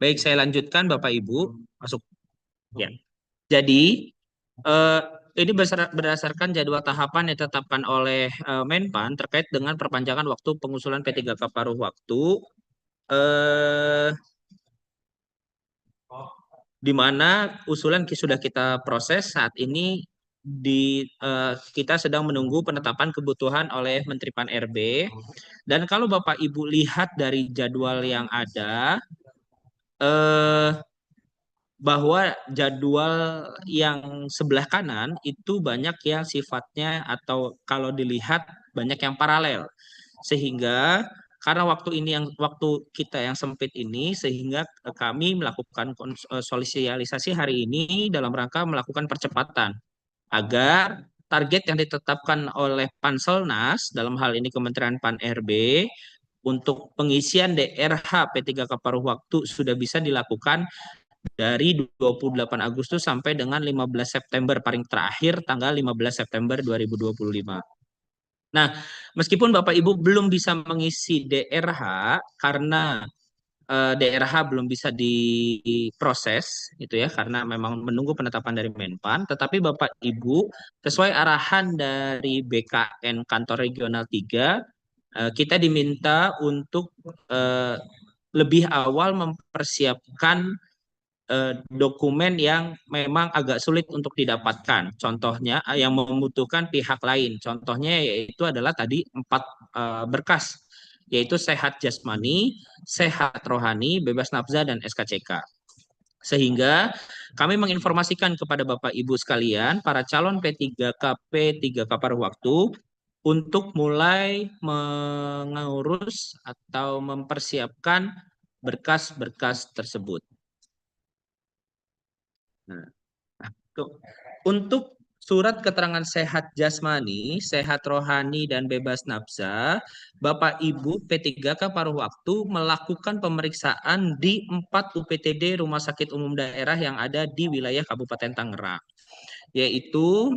Baik, saya lanjutkan Bapak Ibu. Masuk. Ya. Jadi, eh, ini berdasarkan jadwal tahapan yang ditetapkan oleh Menpan terkait dengan perpanjangan waktu pengusulan P3K paruh waktu, eh, di mana usulan sudah kita proses saat ini kita sedang menunggu penetapan kebutuhan oleh Menteri Pan RB. Dan kalau Bapak Ibu lihat dari jadwal yang ada, eh, bahwa jadwal yang sebelah kanan itu banyak yang sifatnya atau kalau dilihat banyak yang paralel. Sehingga karena waktu kita yang sempit ini sehingga kami melakukan sosialisasi hari ini dalam rangka melakukan percepatan agar target yang ditetapkan oleh Panselnas dalam hal ini Kementerian Pan RB untuk pengisian DRH P3K paruh waktu sudah bisa dilakukan dari 28 Agustus sampai dengan 15 September, paling terakhir tanggal 15 September 2025. Nah, meskipun Bapak Ibu belum bisa mengisi DRH karena DRH belum bisa diproses itu ya karena memang menunggu penetapan dari Menpan, tetapi Bapak Ibu sesuai arahan dari BKN Kantor Regional 3, kita diminta untuk eh, lebih awal mempersiapkan dokumen yang memang agak sulit untuk didapatkan. Contohnya yang membutuhkan pihak lain. Contohnya yaitu adalah tadi 4 berkas, yaitu sehat jasmani, sehat rohani, bebas nafsa, dan SKCK. Sehingga kami menginformasikan kepada Bapak Ibu sekalian, para calon P3K, P3K paruh waktu, untuk mulai mengurus atau mempersiapkan berkas-berkas tersebut. Nah, untuk surat keterangan sehat jasmani, sehat rohani, dan bebas nafsa, Bapak Ibu P3K paruh waktu melakukan pemeriksaan di 4 UPTD Rumah Sakit Umum Daerah yang ada di wilayah Kabupaten Tangerang, yaitu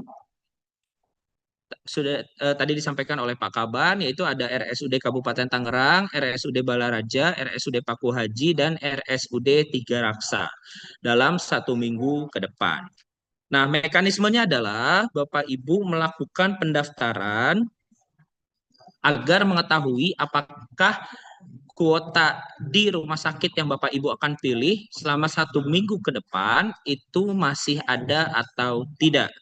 sudah tadi disampaikan oleh Pak Kaban, yaitu ada RSUD Kabupaten Tangerang, RSUD Balaraja, RSUD Paku Haji, dan RSUD Tiga Raksa dalam 1 minggu ke depan. Nah, mekanismenya adalah Bapak Ibu melakukan pendaftaran agar mengetahui apakah kuota di rumah sakit yang Bapak Ibu akan pilih selama 1 minggu ke depan itu masih ada atau tidak.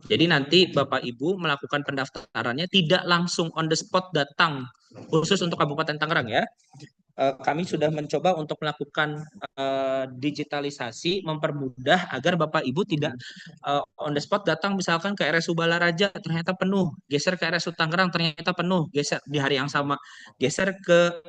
Jadi nanti Bapak Ibu melakukan pendaftarannya tidak langsung on the spot datang khusus untuk Kabupaten Tangerang ya. Kami sudah mencoba untuk melakukan digitalisasi, mempermudah agar Bapak Ibu tidak on the spot datang misalkan ke RSU Balaraja ternyata penuh, geser ke RSU Tangerang ternyata penuh, geser di hari yang sama, geser ke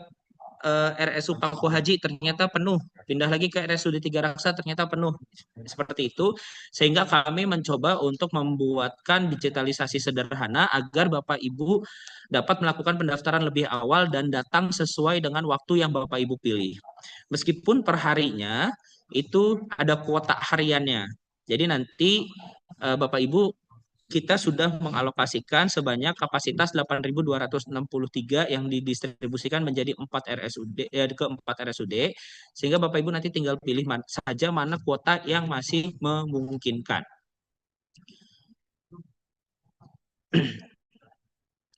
RSU Paku Haji ternyata penuh, pindah lagi ke RSUD Tiga Raksa ternyata penuh. Seperti itu, sehingga kami mencoba untuk membuatkan digitalisasi sederhana agar Bapak Ibu dapat melakukan pendaftaran lebih awal dan datang sesuai dengan waktu yang Bapak Ibu pilih. Meskipun perharinya itu ada kuota hariannya. Jadi nanti Bapak Ibu kita sudah mengalokasikan sebanyak kapasitas 8.263 yang didistribusikan menjadi 4 RSUD ke 4 RSUD, sehingga Bapak Ibu nanti tinggal pilih saja mana kuota yang masih memungkinkan.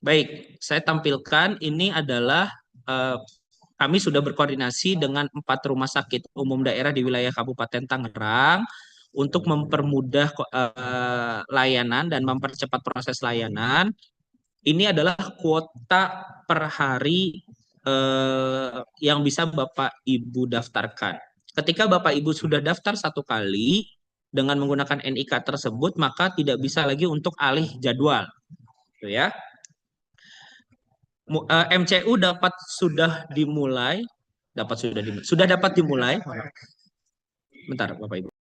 Baik, saya tampilkan ini adalah kami sudah berkoordinasi dengan 4 rumah sakit umum daerah di wilayah Kabupaten Tangerang untuk mempermudah layanan dan mempercepat proses layanan. Ini adalah kuota per hari yang bisa Bapak Ibu daftarkan. Ketika Bapak Ibu sudah daftar 1 kali dengan menggunakan NIK tersebut, maka tidak bisa lagi untuk alih jadwal, gitu ya. MCU sudah dapat dimulai. Bentar, Bapak Ibu.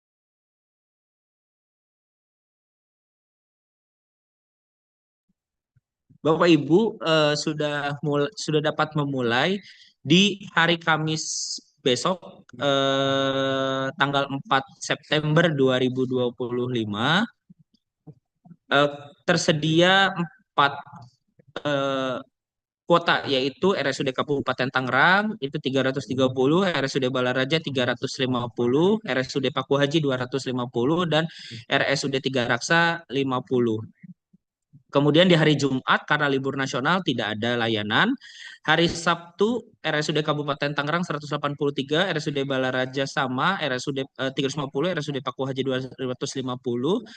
Bapak Ibu sudah dapat memulai di hari Kamis besok tanggal 4 September 2025 tersedia 4 eh, kuota, yaitu RSUD Kabupaten Tangerang itu 330, RSUD Balaraja 350, RSUD Paku Haji 250, dan RSUD Tiga Raksa 50. Kemudian di hari Jumat karena libur nasional tidak ada layanan. Hari Sabtu RSUD Kabupaten Tangerang 183, RSUD Balaraja sama, RSUD 350, RSUD Paku Haji 250,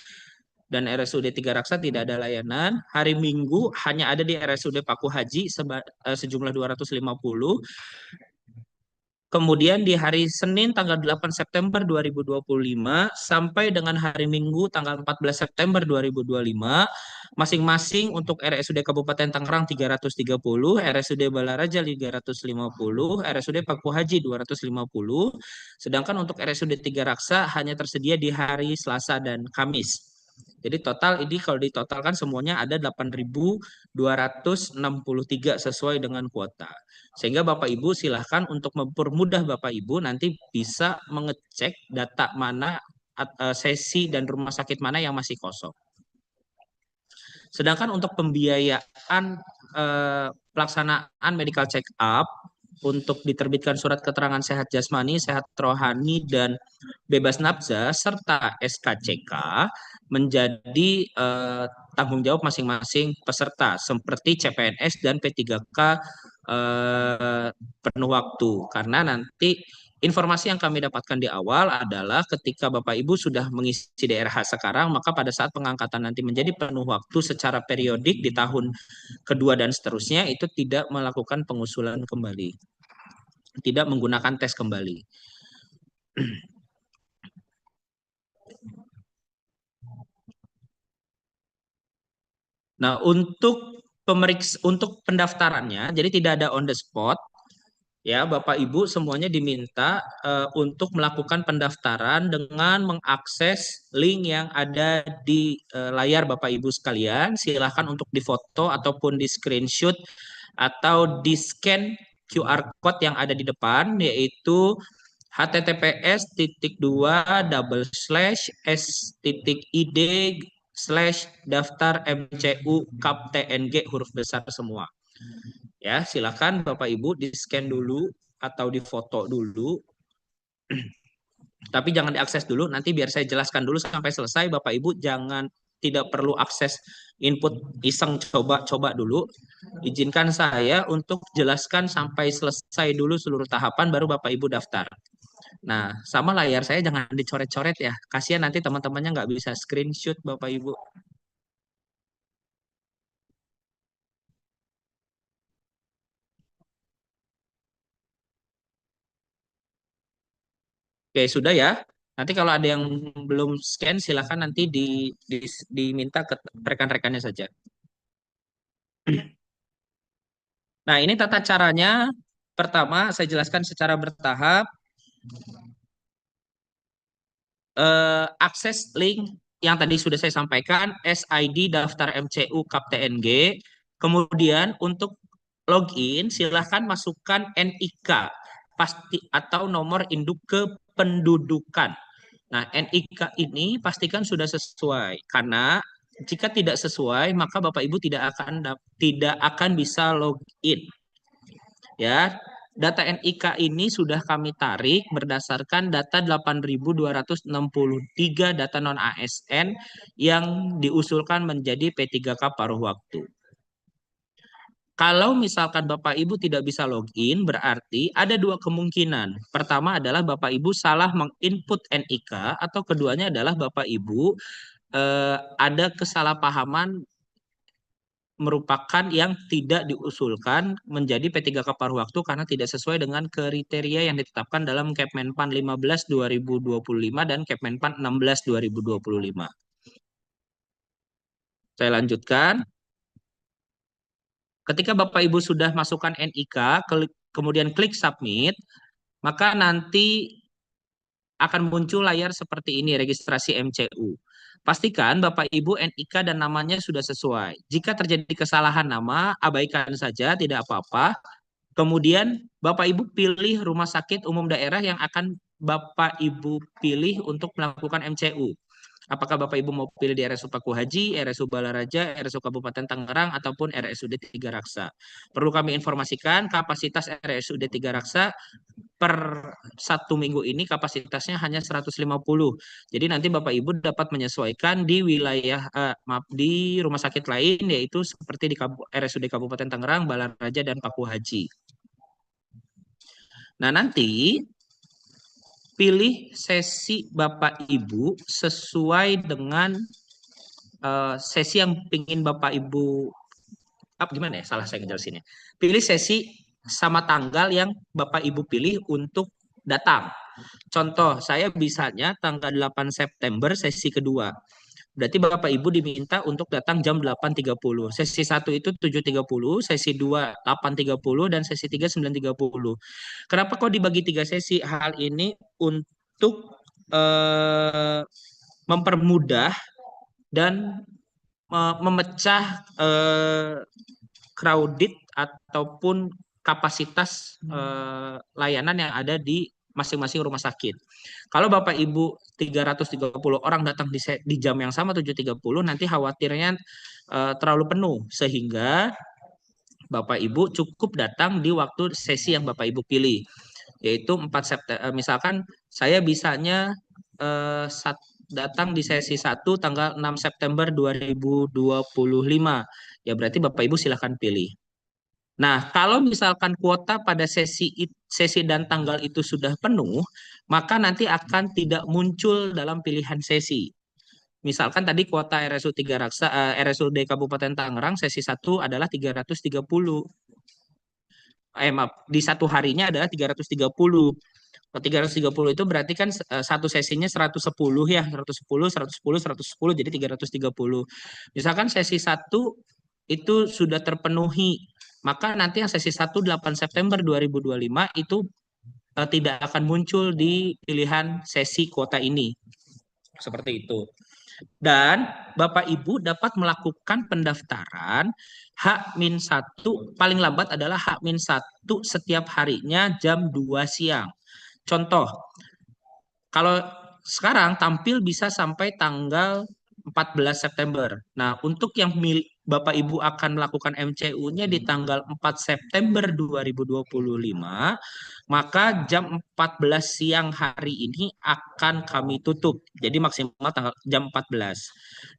dan RSUD Tiga Raksa tidak ada layanan. Hari Minggu hanya ada di RSUD Paku Haji sejumlah 250. Kemudian di hari Senin tanggal 8 September 2025 sampai dengan hari Minggu tanggal 14 September 2025, masing-masing untuk RSUD Kabupaten Tangerang 330, RSUD Balaraja 350, RSUD Paku Haji 250, sedangkan untuk RSUD Tiga Raksa hanya tersedia di hari Selasa dan Kamis. Jadi total ini kalau ditotalkan semuanya ada 8.263 sesuai dengan kuota. Sehingga Bapak Ibu silahkan untuk mempermudah Bapak Ibu nanti bisa mengecek data mana sesi dan rumah sakit mana yang masih kosong. Sedangkan untuk pembiayaan pelaksanaan medical check up untuk diterbitkan surat keterangan sehat jasmani, sehat rohani, dan bebas nafsa serta SKCK menjadi tanggung jawab masing-masing peserta seperti CPNS dan P3K penuh waktu. Karena nanti informasi yang kami dapatkan di awal adalah ketika Bapak Ibu sudah mengisi DRH sekarang, maka pada saat pengangkatan nanti menjadi penuh waktu secara periodik di tahun kedua dan seterusnya itu tidak melakukan pengusulan kembali, tidak menggunakan tes kembali. Nah, untuk pendaftarannya, jadi tidak ada on the spot. Ya, Bapak Ibu semuanya diminta untuk melakukan pendaftaran dengan mengakses link yang ada di layar Bapak Ibu sekalian. Silahkan untuk difoto ataupun di screenshot atau di scan QR code yang ada di depan, yaitu https://s.id/daftar MCU Kap TNG huruf besar semua. Ya, silakan Bapak Ibu di-scan dulu atau difoto dulu. Tapi jangan diakses dulu, nanti biar saya jelaskan dulu sampai selesai. Bapak Ibu jangan, tidak perlu akses input iseng, coba-coba dulu. Izinkan saya untuk jelaskan sampai selesai dulu seluruh tahapan baru Bapak Ibu daftar. Nah, sama layar saya jangan dicoret-coret ya. Kasihan nanti teman-temannya nggak bisa screenshot Bapak Ibu. Oke, sudah ya. Nanti kalau ada yang belum scan, silakan nanti diminta ke rekan-rekannya saja. Nah, ini tata caranya. Pertama, saya jelaskan secara bertahap. Akses link yang tadi sudah saya sampaikan, SID daftar MCU Kap TNG. Kemudian untuk login, silahkan masukkan NIK pasti atau nomor induk kependudukan. Nah, NIK ini pastikan sudah sesuai karena jika tidak sesuai maka Bapak Ibu tidak akan bisa login. Ya, data NIK ini sudah kami tarik berdasarkan data 8.263 data non ASN yang diusulkan menjadi P3K paruh waktu. Kalau misalkan Bapak Ibu tidak bisa login, berarti ada dua kemungkinan. Pertama adalah Bapak Ibu salah menginput NIK, atau keduanya adalah Bapak Ibu ada kesalahpahaman merupakan yang tidak diusulkan menjadi P3K paruh waktu karena tidak sesuai dengan kriteria yang ditetapkan dalam Kepmenpan 15 2025 dan Kepmenpan 16 2025. Saya lanjutkan. Ketika Bapak Ibu sudah masukkan NIK, kemudian klik submit, maka nanti akan muncul layar seperti ini, registrasi MCU. Pastikan Bapak Ibu NIK dan namanya sudah sesuai. Jika terjadi kesalahan nama, abaikan saja, tidak apa-apa. Kemudian Bapak Ibu pilih rumah sakit umum daerah yang akan Bapak Ibu pilih untuk melakukan MCU. Apakah Bapak Ibu mau pilih di RSU Paku Haji, RSU Balaraja, RSU Kabupaten Tangerang, ataupun RSUD Tiga Raksa. Perlu kami informasikan, kapasitas RSUD Tiga Raksa per 1 minggu ini kapasitasnya hanya 150. Jadi nanti Bapak Ibu dapat menyesuaikan di wilayah, maaf, di rumah sakit lain, yaitu seperti di RSUD Kabupaten Tangerang, Balaraja, dan Paku Haji. Nah, nanti pilih sesi Bapak Ibu sesuai dengan sesi yang ingin Bapak Ibu, gimana ya, salah saya ngejelasinnya. Pilih sesi sama tanggal yang Bapak Ibu pilih untuk datang. Contoh, saya bisanya tanggal 8 September sesi kedua. Berarti Bapak Ibu diminta untuk datang jam 8.30. Sesi 1 itu 7.30, sesi 2 8.30, dan sesi 3 9.30. Kenapa kok dibagi 3 sesi? Hal ini untuk mempermudah dan memecah crowded ataupun kapasitas layanan yang ada di masing-masing rumah sakit. Kalau Bapak Ibu 330 orang datang di jam yang sama 7.30, nanti khawatirnya terlalu penuh, sehingga Bapak Ibu cukup datang di waktu sesi yang Bapak Ibu pilih, yaitu 4 September. Misalkan saya bisanya datang di sesi 1 tanggal 6 September 2025. Ya berarti Bapak Ibu silahkan pilih. Nah, kalau misalkan kuota pada sesi dan tanggal itu sudah penuh, maka nanti akan tidak muncul dalam pilihan sesi. Misalkan tadi kuota RSU 3 Raksa, RSUD Kabupaten Tangerang sesi 1 adalah 330. Maaf, di satu harinya adalah 330. Kalau 330 itu berarti kan satu sesinya 110 ya, 110, 110, 110, jadi 330. Misalkan sesi 1 itu sudah terpenuhi, maka nanti yang sesi 1 8 September 2025 itu tidak akan muncul di pilihan sesi kuota ini. Seperti itu. Dan Bapak Ibu dapat melakukan pendaftaran H-1, paling lambat adalah H-1 setiap harinya jam 2 siang. Contoh, kalau sekarang tampil bisa sampai tanggal 14 September. Nah, untuk yang Bapak Ibu akan melakukan MCU-nya di tanggal 4 September 2025, maka jam 14 siang hari ini akan kami tutup. Jadi maksimal tanggal jam 14.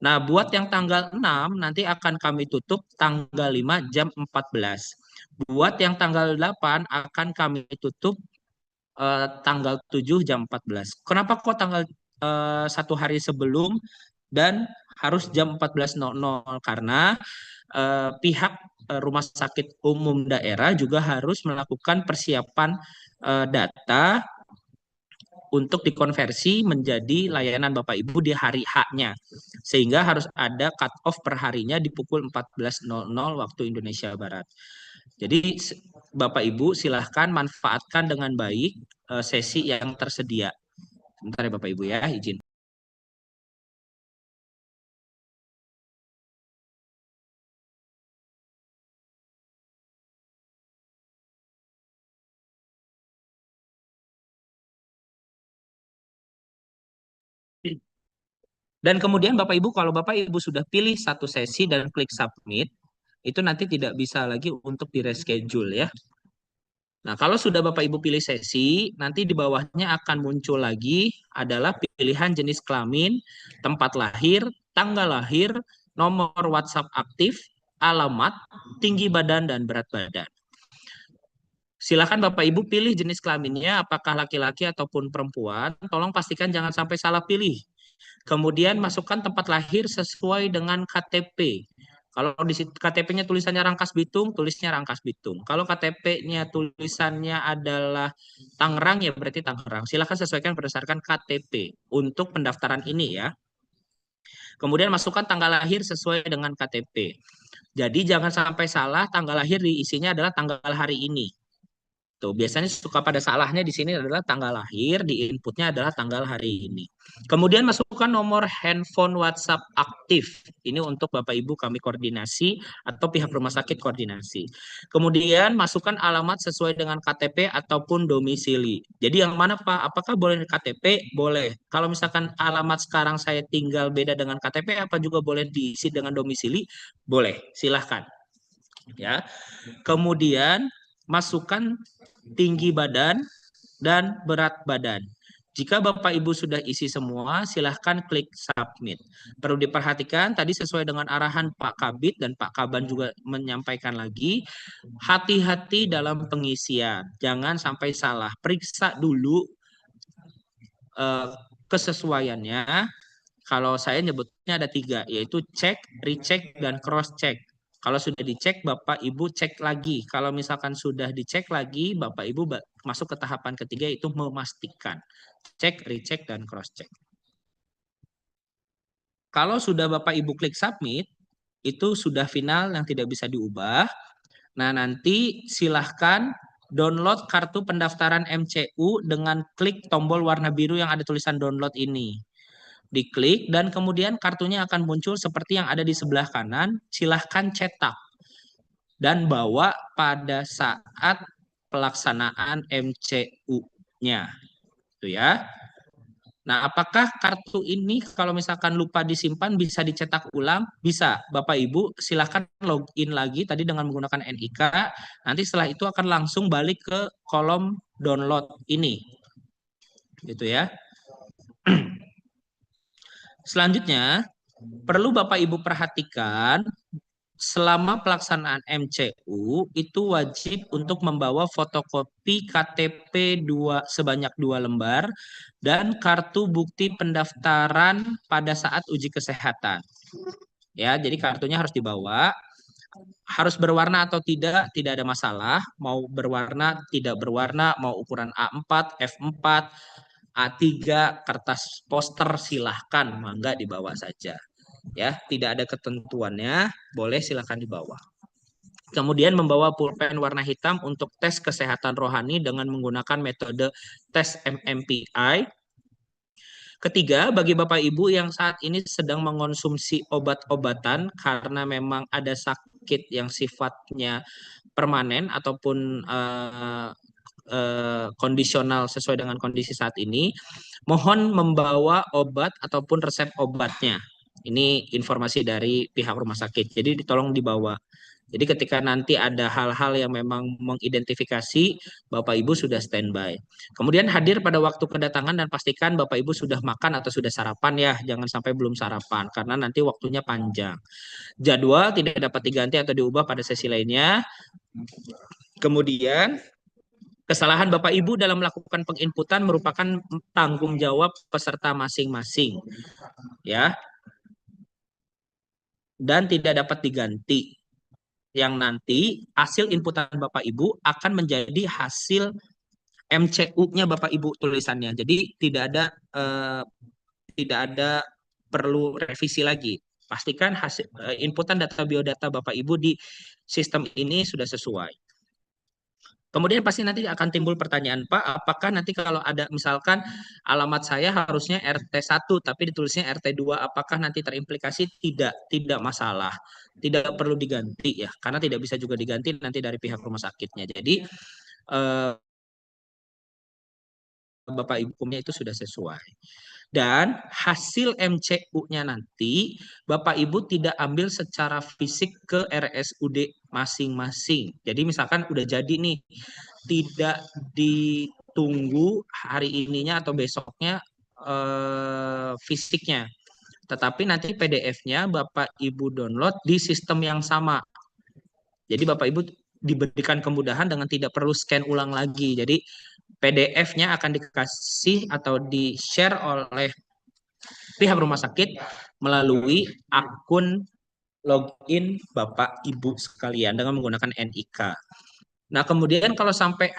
Nah, buat yang tanggal 6 nanti akan kami tutup tanggal 5 jam 14. Buat yang tanggal 8 akan kami tutup tanggal 7 jam 14. Kenapa kok tanggal 1 hari sebelum dan harus jam 14.00? Karena pihak rumah sakit umum daerah juga harus melakukan persiapan data untuk dikonversi menjadi layanan Bapak Ibu di hari H-nya. Sehingga harus ada cut off per harinya di pukul 14.00 waktu Indonesia Barat. Jadi Bapak Ibu silahkan manfaatkan dengan baik sesi yang tersedia. Sebentar ya Bapak Ibu ya, izin. Dan kemudian Bapak Ibu, kalau Bapak Ibu sudah pilih satu sesi dan klik submit, itu nanti tidak bisa lagi untuk di reschedule ya. Nah, kalau sudah Bapak Ibu pilih sesi, nanti di bawahnya akan muncul lagi adalah pilihan jenis kelamin, tempat lahir, tanggal lahir, nomor WhatsApp aktif, alamat, tinggi badan, dan berat badan. Silakan Bapak Ibu pilih jenis kelaminnya, apakah laki-laki ataupun perempuan. Tolong pastikan jangan sampai salah pilih. Kemudian masukkan tempat lahir sesuai dengan KTP. Kalau di KTP-nya tulisannya Rangkas Bitung, tulisnya Rangkas Bitung. Kalau KTP-nya tulisannya adalah Tangerang, ya berarti Tangerang. Silakan sesuaikan berdasarkan KTP untuk pendaftaran ini ya. Kemudian masukkan tanggal lahir sesuai dengan KTP. Jadi jangan sampai salah, tanggal lahir diisinya adalah tanggal hari ini. Tuh, biasanya suka pada salahnya di sini adalah tanggal lahir, di inputnya adalah tanggal hari ini. Kemudian masukkan nomor handphone WhatsApp aktif. Ini untuk Bapak Ibu kami koordinasi atau pihak rumah sakit koordinasi. Kemudian masukkan alamat sesuai dengan KTP ataupun domisili. Jadi yang mana Pak? Apakah boleh KTP? Boleh. Kalau misalkan alamat sekarang saya tinggal beda dengan KTP, apa juga boleh diisi dengan domisili? Boleh. Silahkan. Ya. Kemudian masukkan tinggi badan dan berat badan. Jika Bapak Ibu sudah isi semua, silahkan klik submit. Perlu diperhatikan tadi sesuai dengan arahan Pak Kabid dan Pak Kaban juga menyampaikan lagi, hati-hati dalam pengisian. Jangan sampai salah. Periksa dulu kesesuaiannya. Kalau saya nyebutnya ada 3, yaitu cek, recheck, dan cross-check. Kalau sudah dicek, Bapak Ibu cek lagi. Kalau misalkan sudah dicek lagi, Bapak Ibu masuk ke tahapan ketiga, yaitu memastikan. Cek, recheck, dan cross-check. Kalau sudah Bapak Ibu klik submit, itu sudah final yang tidak bisa diubah. Nah, nanti silahkan download kartu pendaftaran MCU dengan klik tombol warna biru yang ada tulisan download ini. Diklik dan kemudian kartunya akan muncul seperti yang ada di sebelah kanan. Silahkan cetak dan bawa pada saat pelaksanaan MCU-nya. Itu ya. Nah, apakah kartu ini kalau misalkan lupa disimpan bisa dicetak ulang? Bisa. Bapak Ibu silahkan login lagi tadi dengan menggunakan NIK. Nanti setelah itu akan langsung balik ke kolom download ini. Gitu ya. Selanjutnya, perlu Bapak Ibu perhatikan selama pelaksanaan MCU itu wajib untuk membawa fotokopi KTP sebanyak 2 lembar dan kartu bukti pendaftaran pada saat uji kesehatan. Ya, jadi kartunya harus dibawa. Harus berwarna atau tidak ada masalah. Mau berwarna, tidak berwarna, mau ukuran A4, F4, A3, kertas poster silahkan, mangga dibawa saja. Ya, tidak ada ketentuannya, boleh silahkan dibawa. Kemudian membawa pulpen warna hitam untuk tes kesehatan rohani dengan menggunakan metode tes MMPI. Ketiga, bagi Bapak Ibu yang saat ini sedang mengonsumsi obat-obatan karena memang ada sakit yang sifatnya permanen ataupun kondisional sesuai dengan kondisi saat ini, mohon membawa obat ataupun resep obatnya. Ini informasi dari pihak rumah sakit. Jadi tolong dibawa. Jadi ketika nanti ada hal-hal yang memang mengidentifikasi, Bapak Ibu sudah standby. Kemudian hadir pada waktu kedatangan dan pastikan Bapak Ibu sudah makan atau sudah sarapan ya. Jangan sampai belum sarapan karena nanti waktunya panjang. Jadwal tidak dapat diganti atau diubah pada sesi lainnya. Kemudian kesalahan Bapak Ibu dalam melakukan penginputan merupakan tanggung jawab peserta masing-masing. Ya. Dan tidak dapat diganti. Yang nanti hasil inputan Bapak Ibu akan menjadi hasil MCU-nya Bapak Ibu tulisannya. Jadi tidak ada perlu revisi lagi. Pastikan hasil inputan data biodata Bapak Ibu di sistem ini sudah sesuai. Kemudian pasti nanti akan timbul pertanyaan, Pak, apakah nanti kalau ada misalkan alamat saya harusnya RT1 tapi ditulisnya RT2, apakah nanti terimplikasi? Tidak masalah. Tidak perlu diganti ya, karena tidak bisa juga diganti nanti dari pihak rumah sakitnya. Jadi Bapak Ibu hukumnya itu sudah sesuai. Dan hasil MCU-nya nanti Bapak Ibu tidak ambil secara fisik ke RSUD masing-masing. Jadi misalkan udah jadi nih, tidak ditunggu hari ininya atau besoknya fisiknya. Tetapi nanti PDF-nya Bapak Ibu download di sistem yang sama. Jadi Bapak Ibu diberikan kemudahan dengan tidak perlu scan ulang lagi. Jadi PDF-nya akan dikasih atau di-share oleh pihak rumah sakit melalui akun login Bapak Ibu sekalian dengan menggunakan NIK. Nah, kemudian kalau sampai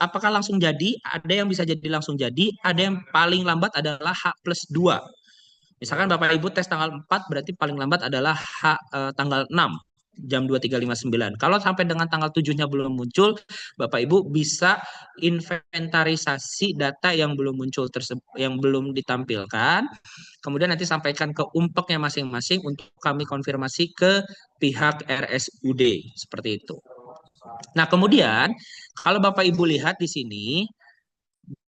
apakah langsung jadi? Ada yang bisa jadi langsung jadi, ada yang paling lambat adalah H+2. Misalkan Bapak Ibu tes tanggal 4 berarti paling lambat adalah tanggal 6. jam 23.59. Kalau sampai dengan tanggal 7-nya belum muncul, Bapak Ibu bisa inventarisasi data yang belum muncul tersebut, yang belum ditampilkan. Kemudian nanti sampaikan ke umpeknya masing-masing untuk kami konfirmasi ke pihak RSUD seperti itu. Nah, kemudian kalau Bapak Ibu lihat di sini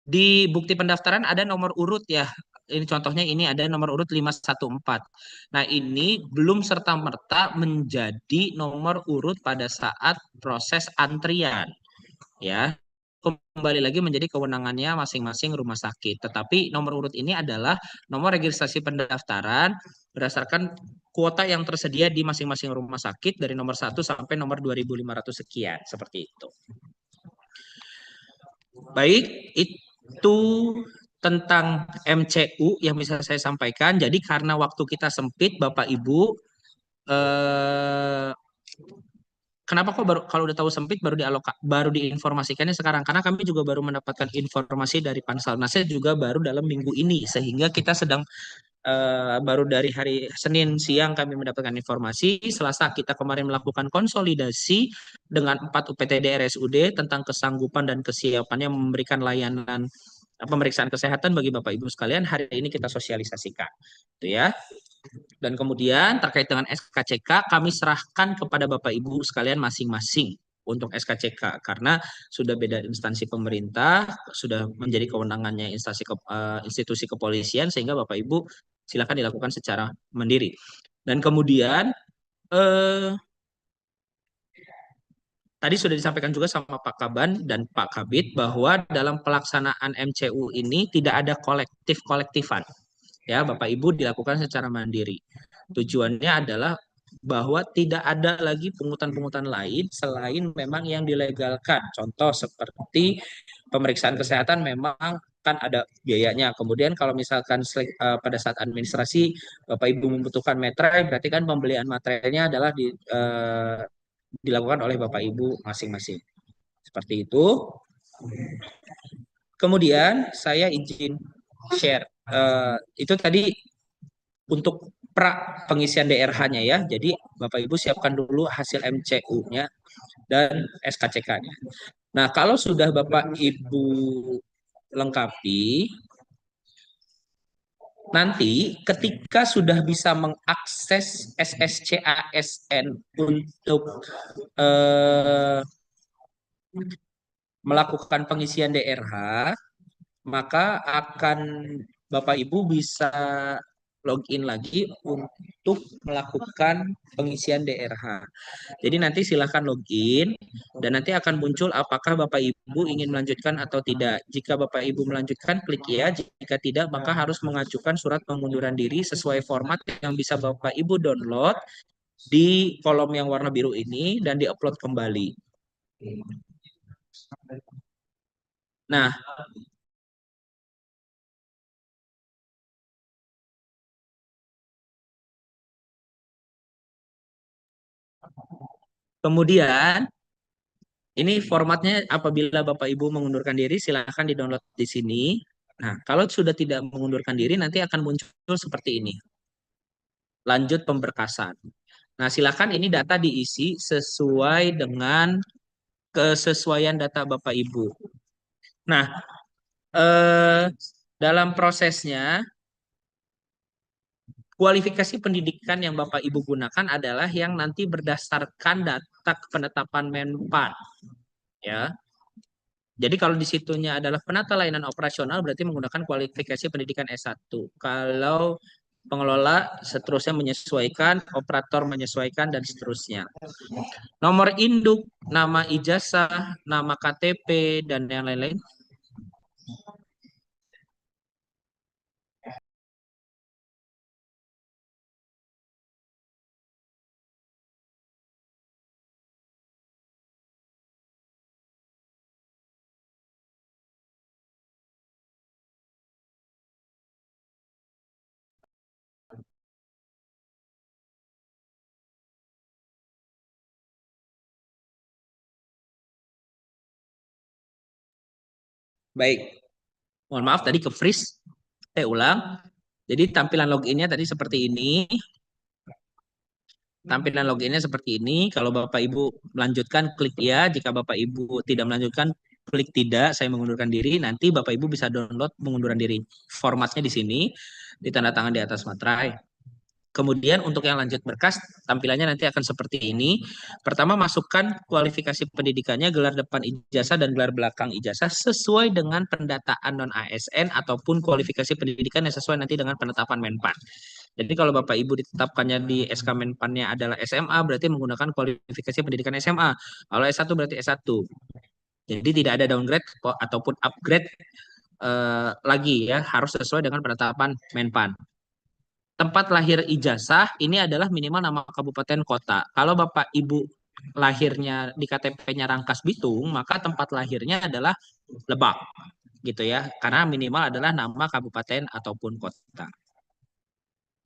di bukti pendaftaran ada nomor urut ya. Ini contohnya ini ada nomor urut 514. Nah, ini belum serta-merta menjadi nomor urut pada saat proses antrian ya. Kembali lagi menjadi kewenangannya masing-masing rumah sakit. Tetapi nomor urut ini adalah nomor registrasi pendaftaran berdasarkan kuota yang tersedia di masing-masing rumah sakit dari nomor 1 sampai nomor 2.500 sekian, seperti itu. Baik, itu tentang MCU yang bisa saya sampaikan. Jadi karena waktu kita sempit, Bapak Ibu, eh, kenapa kok baru kalau udah tahu sempit baru diinformasikannya sekarang? Karena kami juga baru mendapatkan informasi dari Pansel. Nah, saya juga baru dalam minggu ini, sehingga kita sedang baru dari hari Senin siang kami mendapatkan informasi. Selasa kita kemarin melakukan konsolidasi dengan 4 UPTD RSUD tentang kesanggupan dan kesiapannya memberikan layanan pemeriksaan kesehatan bagi Bapak Ibu sekalian. Hari ini kita sosialisasikan, itu ya. Dan kemudian terkait dengan SKCK kami serahkan kepada Bapak Ibu sekalian masing-masing untuk SKCK karena sudah beda instansi pemerintah, sudah menjadi kewenangannya institusi kepolisian sehingga Bapak Ibu silakan dilakukan secara mandiri. Dan kemudian eh, tadi sudah disampaikan juga sama Pak Kaban dan Pak Kabit bahwa dalam pelaksanaan MCU ini tidak ada kolektif-kolektifan. Ya, Bapak Ibu dilakukan secara mandiri. Tujuannya adalah bahwa tidak ada lagi pungutan-pungutan lain selain memang yang dilegalkan. Contoh seperti pemeriksaan kesehatan memang kan ada biayanya. Kemudian kalau misalkan pada saat administrasi Bapak Ibu membutuhkan materai, berarti kan pembelian materialnya adalah dilakukan oleh Bapak Ibu masing-masing. Seperti itu. Kemudian saya izin share. Itu tadi untuk pra pengisian DRH-nya ya. Jadi Bapak Ibu siapkan dulu hasil MCU-nya dan SKCK-nya. Nah, kalau sudah Bapak Ibu lengkapi, nanti ketika sudah bisa mengakses SSCASN untuk melakukan pengisian DRH, maka akan Bapak Ibu bisa login lagi untuk melakukan pengisian DRH. Jadi nanti silahkan login dan nanti akan muncul apakah Bapak Ibu ingin melanjutkan atau tidak. Jika Bapak Ibu melanjutkan, klik ya. Jika tidak, maka harus mengajukan surat pengunduran diri sesuai format yang bisa Bapak Ibu download di kolom yang warna biru ini dan diupload kembali. Nah, kemudian ini formatnya apabila Bapak Ibu mengundurkan diri silahkan di-download di sini. Nah, kalau sudah tidak mengundurkan diri nanti akan muncul seperti ini. Lanjut pemberkasan. Nah, silakan ini data diisi sesuai dengan kesesuaian data Bapak Ibu. Nah, dalam prosesnya kualifikasi pendidikan yang Bapak Ibu gunakan adalah yang nanti berdasarkan data penetapan Menpan, ya. Jadi kalau di situnya adalah penata layanan operasional berarti menggunakan kualifikasi pendidikan S1. Kalau pengelola seterusnya menyesuaikan, operator menyesuaikan dan seterusnya. Nomor induk, nama ijazah, nama KTP dan yang lain-lain. Baik. Mohon maaf tadi ke freeze. Saya ulang. Jadi tampilan loginnya tadi seperti ini. Tampilan loginnya seperti ini. Kalau Bapak Ibu melanjutkan, klik ya. Jika Bapak Ibu tidak melanjutkan, klik tidak. Saya mengundurkan diri. Nanti Bapak Ibu bisa download pengunduran diri. Formatnya di sini, ditandatangan di atas materai. Kemudian untuk yang lanjut berkas, tampilannya nanti akan seperti ini. Pertama, masukkan kualifikasi pendidikannya, gelar depan ijazah dan gelar belakang ijazah sesuai dengan pendataan non-ASN ataupun kualifikasi pendidikan yang sesuai nanti dengan penetapan Menpan. Jadi kalau Bapak Ibu ditetapkannya di SK Menpannya adalah SMA, berarti menggunakan kualifikasi pendidikan SMA. Kalau S1 berarti S1. Jadi tidak ada downgrade ataupun upgrade lagi ya, harus sesuai dengan penetapan Menpan. Tempat lahir ijazah ini adalah minimal nama kabupaten kota. Kalau Bapak Ibu lahirnya di KTP-nya Rangkas Bitung, maka tempat lahirnya adalah Lebak gitu ya. Karena minimal adalah nama kabupaten ataupun kota.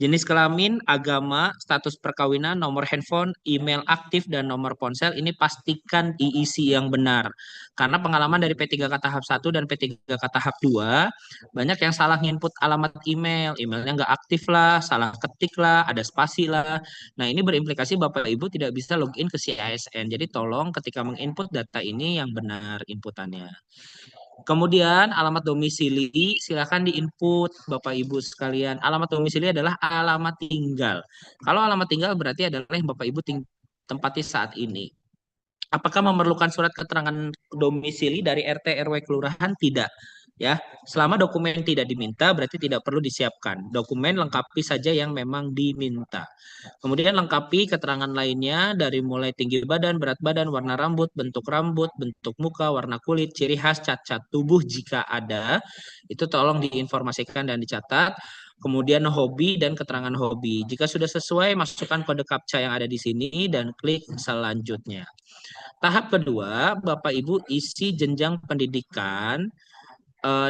Jenis kelamin, agama, status perkawinan, nomor handphone, email aktif, dan nomor ponsel ini pastikan diisi yang benar. Karena pengalaman dari P3K tahap 1 dan P3K tahap 2, banyak yang salah nginput alamat email. Emailnya nggak aktif lah, salah ketik lah, ada spasi lah. Nah ini berimplikasi Bapak Ibu tidak bisa login ke CISN. Jadi tolong ketika menginput data ini yang benar inputannya. Kemudian alamat domisili silakan diinput Bapak Ibu sekalian. Alamat domisili adalah alamat tinggal. Kalau alamat tinggal berarti adalah yang Bapak Ibu tempati saat ini. Apakah memerlukan surat keterangan domisili dari RT RW kelurahan? Tidak. Ya, selama dokumen tidak diminta berarti tidak perlu disiapkan. Dokumen lengkapi saja yang memang diminta. Kemudian lengkapi keterangan lainnya dari mulai tinggi badan, berat badan, warna rambut, bentuk muka, warna kulit, ciri khas, cat-cat tubuh jika ada. Itu tolong diinformasikan dan dicatat. Kemudian hobi dan keterangan hobi. Jika sudah sesuai, masukkan kode CAPTCHA yang ada di sini dan klik selanjutnya. Tahap kedua, Bapak Ibu isi jenjang pendidikan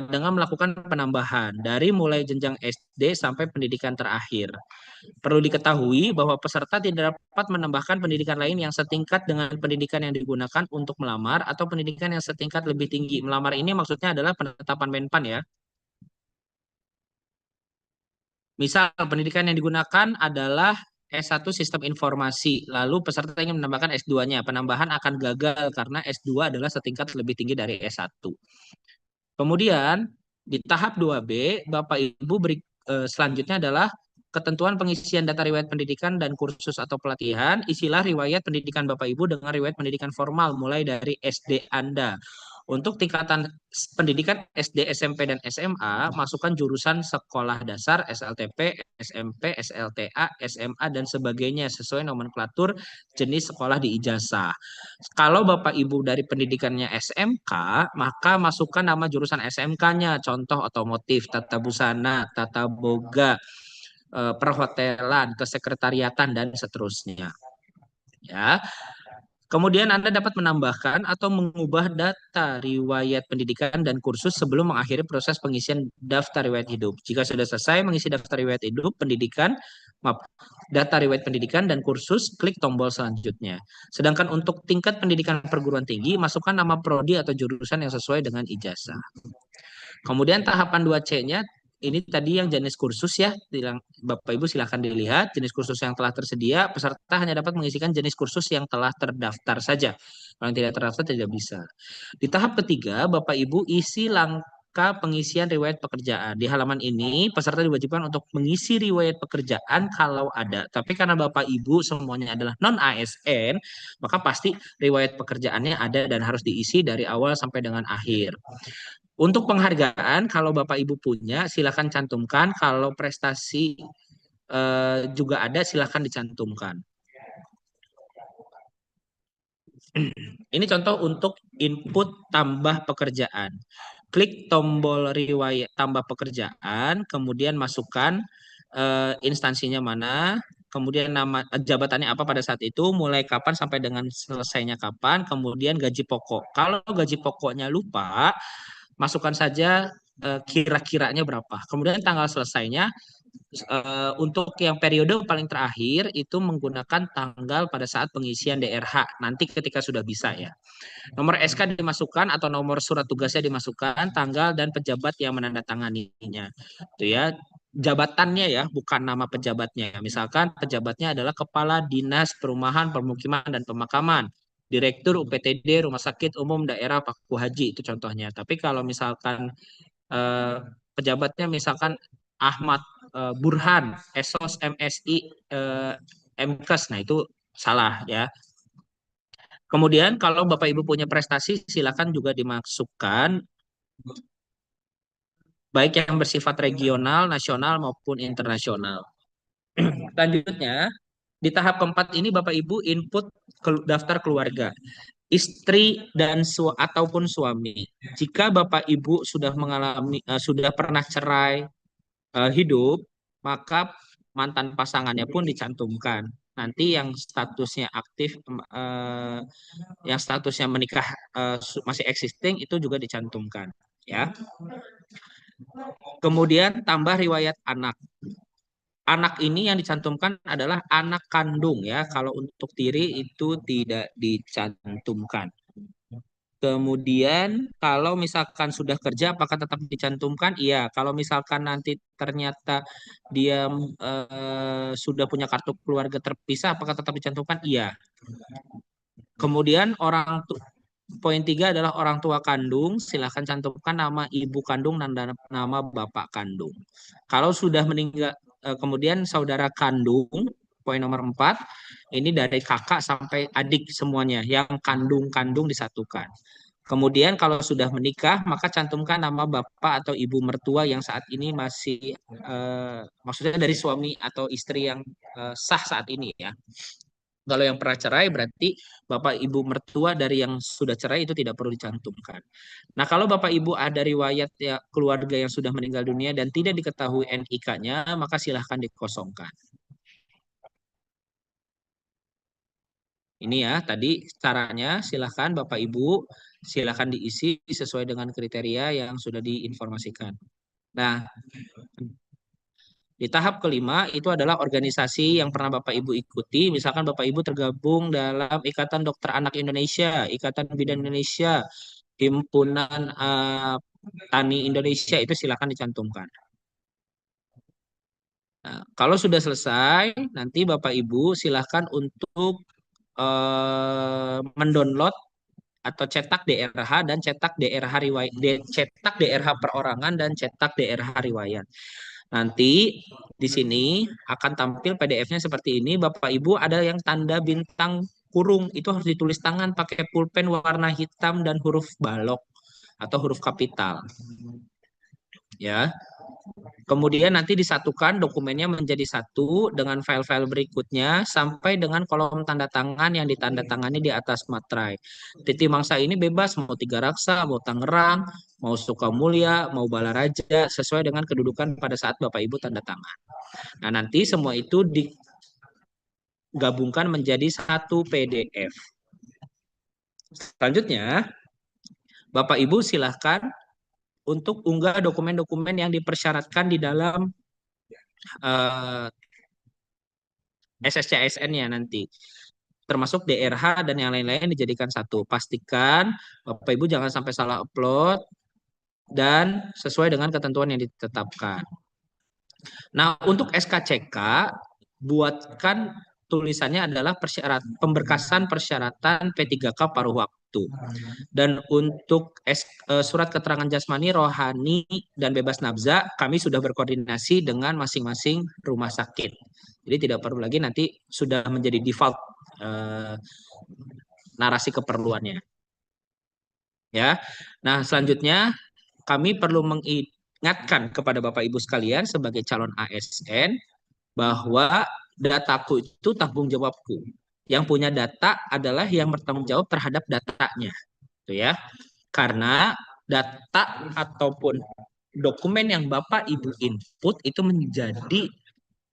dengan melakukan penambahan dari mulai jenjang SD sampai pendidikan terakhir. Perlu diketahui bahwa peserta tidak dapat menambahkan pendidikan lain yang setingkat dengan pendidikan yang digunakan untuk melamar atau pendidikan yang setingkat lebih tinggi. Melamar ini maksudnya adalah penetapan Menpan ya. Misal pendidikan yang digunakan adalah S1 Sistem Informasi, lalu peserta ingin menambahkan S2-nya. Penambahan akan gagal karena S2 adalah setingkat lebih tinggi dari S1. Kemudian di tahap 2B, Bapak Ibu selanjutnya adalah ketentuan pengisian data riwayat pendidikan dan kursus atau pelatihan. Isilah riwayat pendidikan Bapak Ibu dengan riwayat pendidikan formal mulai dari SD Anda. Untuk tingkatan pendidikan SD, SMP, dan SMA, masukkan jurusan sekolah dasar, SLTP, SMP, SLTA, SMA, dan sebagainya sesuai nomenklatur jenis sekolah di ijazah. Kalau Bapak Ibu dari pendidikannya SMK, maka masukkan nama jurusan SMK-nya, contoh otomotif, tata busana, tata boga, perhotelan, kesekretariatan, dan seterusnya. Ya. Kemudian Anda dapat menambahkan atau mengubah data riwayat pendidikan dan kursus sebelum mengakhiri proses pengisian daftar riwayat hidup. Jika sudah selesai mengisi daftar riwayat hidup, data riwayat pendidikan dan kursus, klik tombol selanjutnya. Sedangkan untuk tingkat pendidikan perguruan tinggi, masukkan nama prodi atau jurusan yang sesuai dengan ijazah. Kemudian tahapan 2C-nya, ini tadi yang jenis kursus ya, Bapak Ibu silahkan dilihat jenis kursus yang telah tersedia. Peserta hanya dapat mengisikan jenis kursus yang telah terdaftar saja. Kalau yang tidak terdaftar tidak bisa. Di tahap ketiga, Bapak Ibu isi langkah pengisian riwayat pekerjaan. Di halaman ini, peserta diwajibkan untuk mengisi riwayat pekerjaan kalau ada. Tapi karena Bapak Ibu semuanya adalah non-ASN, maka pasti riwayat pekerjaannya ada dan harus diisi dari awal sampai dengan akhir. Untuk penghargaan, kalau Bapak Ibu punya, silakan cantumkan. Kalau prestasi juga ada, silakan dicantumkan. Ini contoh untuk input tambah pekerjaan. Klik tombol riwayat tambah pekerjaan, kemudian masukkan instansinya mana, kemudian nama jabatannya apa pada saat itu, mulai kapan sampai dengan selesainya kapan, kemudian gaji pokok. Kalau gaji pokoknya lupa, masukkan saja kira-kiranya berapa. Kemudian tanggal selesainya untuk yang periode paling terakhir itu menggunakan tanggal pada saat pengisian DRH nanti ketika sudah bisa ya. Nomor SK dimasukkan atau nomor surat tugasnya dimasukkan, tanggal dan pejabat yang menandatanganinya. Itu ya. jabatannya ya, bukan nama pejabatnya. Misalkan pejabatnya adalah Kepala Dinas Perumahan, Permukiman dan Pemakaman, Direktur UPTD Rumah Sakit Umum Daerah Paku Haji itu contohnya. Tapi kalau misalkan eh, pejabatnya misalkan Ahmad Burhan, Esos MSI MKes, nah itu salah ya. Kemudian kalau Bapak Ibu punya prestasi silakan juga dimasukkan baik yang bersifat regional, nasional maupun internasional. Selanjutnya, di tahap keempat ini Bapak Ibu input daftar keluarga, istri dan ataupun suami. Jika Bapak Ibu sudah mengalami sudah pernah cerai hidup, maka mantan pasangannya pun dicantumkan. Nanti yang statusnya aktif, yang statusnya menikah masih existing itu juga dicantumkan, ya. Kemudian tambah riwayat anak. Anak ini yang dicantumkan adalah anak kandung ya. Kalau untuk tiri itu tidak dicantumkan. Kemudian kalau misalkan sudah kerja apakah tetap dicantumkan? Iya. Kalau misalkan nanti ternyata dia sudah punya kartu keluarga terpisah apakah tetap dicantumkan? Iya. Kemudian poin tiga adalah orang tua kandung, silahkan cantumkan nama ibu kandung dan nama bapak kandung. Kalau sudah meninggal, kemudian saudara kandung, poin nomor 4, ini dari kakak sampai adik semuanya, yang kandung-kandung disatukan. Kemudian kalau sudah menikah, maka cantumkan nama bapak atau ibu mertua yang saat ini masih, maksudnya dari suami atau istri yang sah saat ini ya. Kalau yang pernah cerai berarti bapak ibu mertua dari yang sudah cerai itu tidak perlu dicantumkan. Nah, kalau bapak ibu ada riwayat ya keluarga yang sudah meninggal dunia dan tidak diketahui NIK-nya, maka silahkan dikosongkan. Ini ya, tadi caranya silahkan bapak ibu silahkan diisi sesuai dengan kriteria yang sudah diinformasikan. Nah, di tahap kelima itu adalah organisasi yang pernah Bapak Ibu ikuti. Misalkan Bapak Ibu tergabung dalam Ikatan Dokter Anak Indonesia, Ikatan Bidan Indonesia, Himpunan Tani Indonesia, itu silakan dicantumkan. Nah, kalau sudah selesai, nanti Bapak Ibu silakan untuk mendownload atau cetak DRH dan cetak DRH riwayat, cetak DRH perorangan dan cetak DRH riwayat. Nanti di sini akan tampil PDF-nya seperti ini. Bapak Ibu ada yang tanda bintang kurung itu harus ditulis tangan pakai pulpen warna hitam dan huruf balok atau huruf kapital. Ya. Kemudian nanti disatukan dokumennya menjadi satu dengan file-file berikutnya sampai dengan kolom tanda tangan yang ditandatangani di atas materai. Titi Mangsa ini bebas mau Tiga Raksa, mau Tangerang, mau Sukamulya, mau Balaraja sesuai dengan kedudukan pada saat Bapak Ibu tanda tangan. Nah, nanti semua itu digabungkan menjadi satu PDF. Selanjutnya, Bapak Ibu silahkan untuk unggah dokumen-dokumen yang dipersyaratkan di dalam SSCSN-nya nanti. Termasuk DRH dan yang lain-lain dijadikan satu. Pastikan Bapak Ibu jangan sampai salah upload dan sesuai dengan ketentuan yang ditetapkan. Nah, untuk SKCK buatkan tulisannya adalah pemberkasan persyaratan P3K paruh waktu. Dan untuk surat keterangan jasmani, rohani, dan bebas nafza, kami sudah berkoordinasi dengan masing-masing rumah sakit. Jadi tidak perlu lagi nanti sudah menjadi default narasi keperluannya. Ya. Nah, selanjutnya kami perlu mengingatkan kepada Bapak Ibu sekalian sebagai calon ASN bahwa dataku itu tanggung jawabku. Yang punya data adalah yang bertanggung jawab terhadap datanya. Gitu ya. Karena data ataupun dokumen yang Bapak Ibu input itu menjadi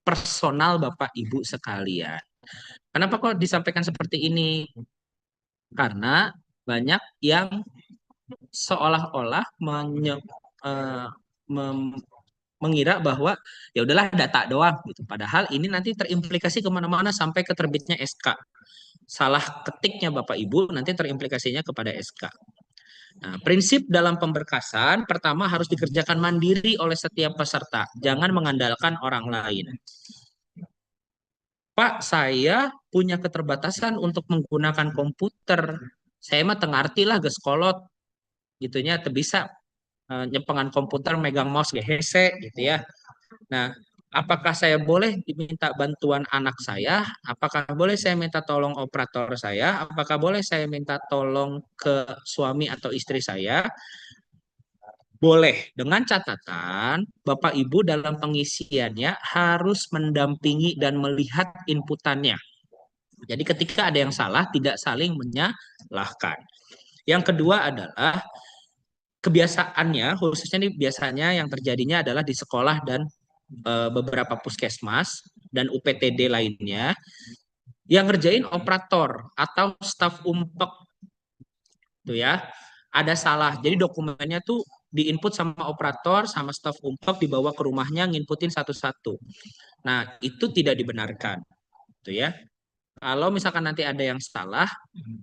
personal Bapak Ibu sekalian. Kenapa kok disampaikan seperti ini? Karena banyak yang seolah-olah mengira bahwa ya udahlah data doang gitu. Padahal ini nanti terimplikasi kemana-mana sampai ke terbitnya SK. Salah ketiknya Bapak Ibu nanti terimplikasinya kepada SK. Nah, prinsip dalam pemberkasan pertama harus dikerjakan mandiri oleh setiap peserta, jangan mengandalkan orang lain. Pak, saya punya keterbatasan untuk menggunakan komputer. Saya mah tengarti lah geskolot, gitunya, bisa nyepengan komputer, megang mouse, hese, gitu ya. Nah, apakah saya boleh diminta bantuan anak saya? Apakah boleh saya minta tolong operator saya? Apakah boleh saya minta tolong ke suami atau istri saya? Boleh, dengan catatan Bapak Ibu dalam pengisiannya harus mendampingi dan melihat inputannya. Jadi ketika ada yang salah, tidak saling menyalahkan. Yang kedua adalah kebiasaannya, khususnya nih biasanya yang terjadinya adalah di sekolah dan beberapa puskesmas dan UPTD lainnya yang ngerjain operator atau staf umpek tuh ya, ada salah. Jadi dokumennya tuh diinput sama operator sama staf umpek, dibawa ke rumahnya nginputin satu-satu. Nah, itu tidak dibenarkan tuh ya. Kalau misalkan nanti ada yang salah,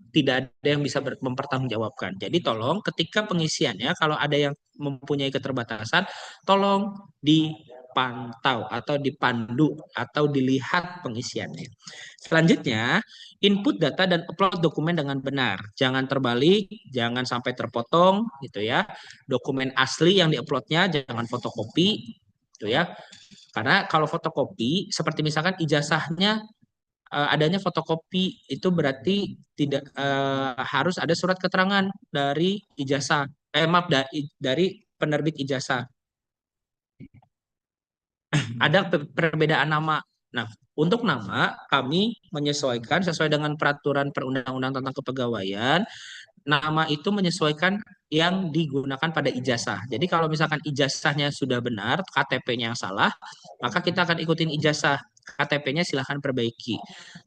tidak ada yang bisa mempertanggungjawabkan. Jadi tolong ketika pengisiannya, kalau ada yang mempunyai keterbatasan, tolong dipantau atau dipandu atau dilihat pengisiannya. Selanjutnya, input data dan upload dokumen dengan benar. Jangan terbalik, jangan sampai terpotong gitu ya. Dokumen asli yang diuploadnya jangan fotokopi gitu ya. Karena kalau fotokopi, seperti misalkan ijazahnya adanya fotokopi, itu berarti tidak harus ada surat keterangan dari ijazah, maaf, dari penerbit ijazah. Ada perbedaan nama. Nah, untuk nama kami menyesuaikan sesuai dengan peraturan perundang-undang tentang kepegawaian. Nama itu menyesuaikan yang digunakan pada ijazah. Jadi kalau misalkan ijazahnya sudah benar, KTP-nya yang salah, maka kita akan ikutin ijazah. KTP-nya silahkan perbaiki.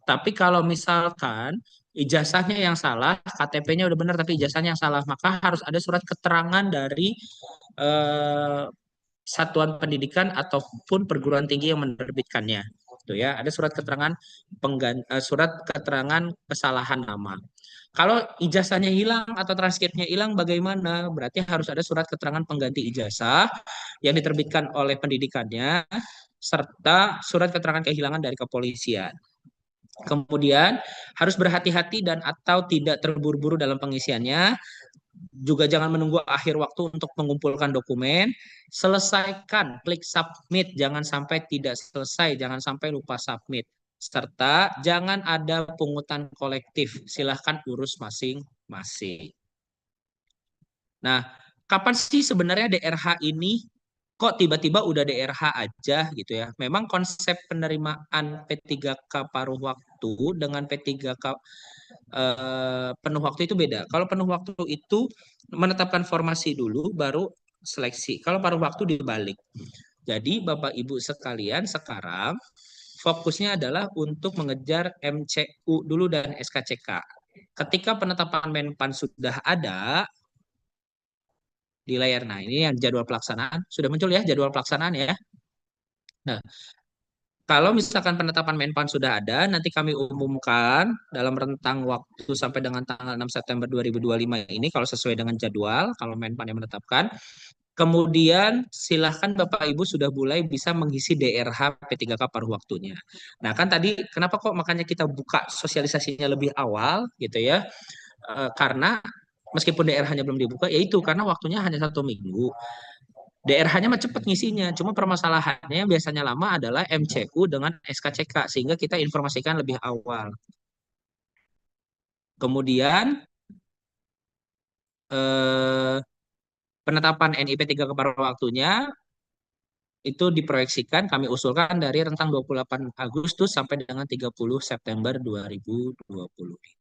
Tapi kalau misalkan ijazahnya yang salah, KTP-nya udah benar tapi ijazahnya yang salah, maka harus ada surat keterangan dari eh, satuan pendidikan ataupun perguruan tinggi yang menerbitkannya. Tuh ya, ada surat keterangan surat keterangan kesalahan nama. Kalau ijazahnya hilang atau transkripnya hilang bagaimana? Berarti harus ada surat keterangan pengganti ijazah yang diterbitkan oleh pendidikannya serta surat keterangan kehilangan dari kepolisian. Kemudian harus berhati-hati dan atau tidak terburu-buru dalam pengisiannya. Juga jangan menunggu akhir waktu untuk mengumpulkan dokumen. Selesaikan, klik submit, jangan sampai tidak selesai, jangan sampai lupa submit. Serta jangan ada pungutan kolektif, silahkan urus masing-masing. Nah, kapan sih sebenarnya DRH ini kok tiba-tiba udah DRH aja gitu ya? Memang konsep penerimaan P3K paruh waktu dengan P3K penuh waktu itu beda. Kalau penuh waktu itu menetapkan formasi dulu, baru seleksi. Kalau paruh waktu dibalik. Jadi Bapak Ibu sekalian sekarang fokusnya adalah untuk mengejar MCU dulu dan SKCK. Ketika penetapan Menpan sudah ada di layar, nah ini yang jadwal pelaksanaan. Sudah muncul ya jadwal pelaksanaan ya. Nah, kalau misalkan penetapan Menpan sudah ada, nanti kami umumkan dalam rentang waktu sampai dengan tanggal 6 September 2025 ini, kalau sesuai dengan jadwal, kalau Menpan yang menetapkan. Kemudian silahkan Bapak Ibu sudah mulai bisa mengisi DRH P3K paruh waktunya. Nah kan tadi kenapa kok makanya kita buka sosialisasinya lebih awal gitu ya. Karena meskipun DRH-nya belum dibuka, yaitu karena waktunya hanya 1 minggu. DRH-nya mah cepat ngisinya, cuma permasalahannya yang biasanya lama adalah MCU dengan SKCK, sehingga kita informasikan lebih awal. Kemudian penetapan NIP 3 keparuh waktunya itu diproyeksikan kami usulkan dari rentang 28 Agustus sampai dengan 30 September 2020.